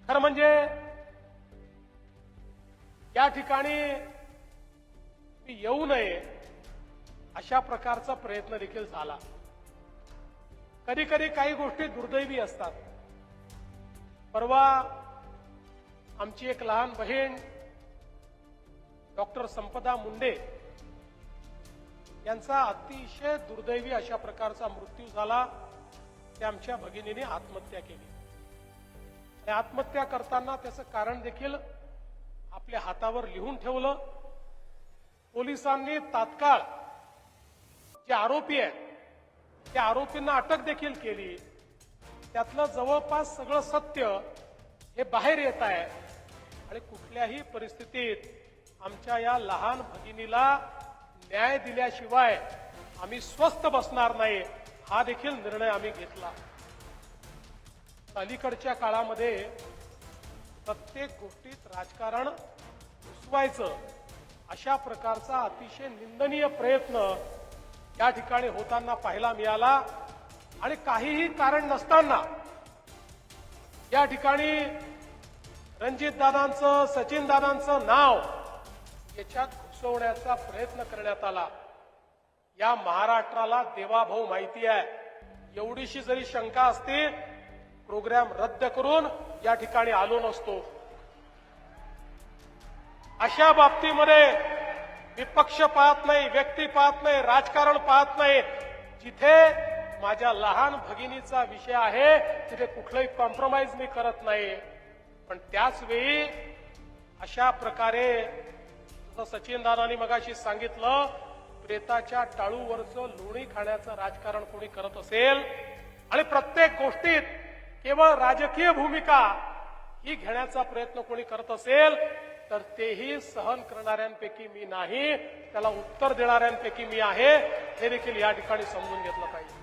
खरं म्हणजे या ठिकाणी मी येऊ नये अशा प्रकारचा प्रयत्न देखील झाला। कधी कधी काही गोष्टी दुर्दैवी असतात। परवा आमची एक लहान बहीण डॉक्टर संपदा मुंडे यांचा अतिशय दुर्दैवी अशा प्रकारचा मृत्यू झाला। त्या आमच्या भगिनीने आत्महत्या केली। आत्महत्या करताना त्याचं कारण देखील आपल्या हातावर लिहून ठेवलं। पोलिसांनी तात्काळ जे आरोपी आहेत त्या आरोपींना अटक देखील केली। त्यातलं जवळपास सगळं सत्य हे बाहेर येत आहे आणि कुठल्याही परिस्थितीत आमच्या या लहान भगिनीला न्याय दिल्याशिवाय आम्ही स्वस्थ बसणार नाही, हा देखील निर्णय आम्ही घेतला। अलीकडच्या काळामध्ये प्रत्येक गोष्टीत राजकारण घुसवायचं अशा प्रकारचा अतिशय निंदनीय प्रयत्न या ठिकाणी होताना पाहायला मिळाला आणि काहीही कारण नसताना या ठिकाणी रणजितदादांचं, सचिनदादांचं नाव याच्यात घुसवण्याचा प्रयत्न करण्यात आला। या महाराष्ट्राला देवाभाऊ माहिती आहे। एवढीशी जरी शंका असती प्रोग्राम रद्द करून या ठिकाणी आलो नसतो। अशा बाबतीमध्ये विपक्ष पाहत नाही, व्यक्ती पाहत नाही, राजकारण पाहत नाही। जिथे माझ्या लहान भगिनीचा विषय आहे तिथे कुठलंही कॉम्प्रोमाइज मी करत नाही। पण त्याच वेळी अशा प्रकारे सचिनदादांनी मगाशी सांगितलं, प्रेताच्या टाळूवरचं लोणी खाण्याचं राजकारण कोणी करत असेल आणि प्रत्येक गोष्टीत केवळ राजकीय भूमिका ही घेण्याचा प्रयत्न कोणी करत असेल तर तेही सहन करणाऱ्यांपैकी मी नाही, त्याला उत्तर देणाऱ्यांपैकी मी आहे, हे देखील या ठिकाणी समजून घेतलं पाहिजे।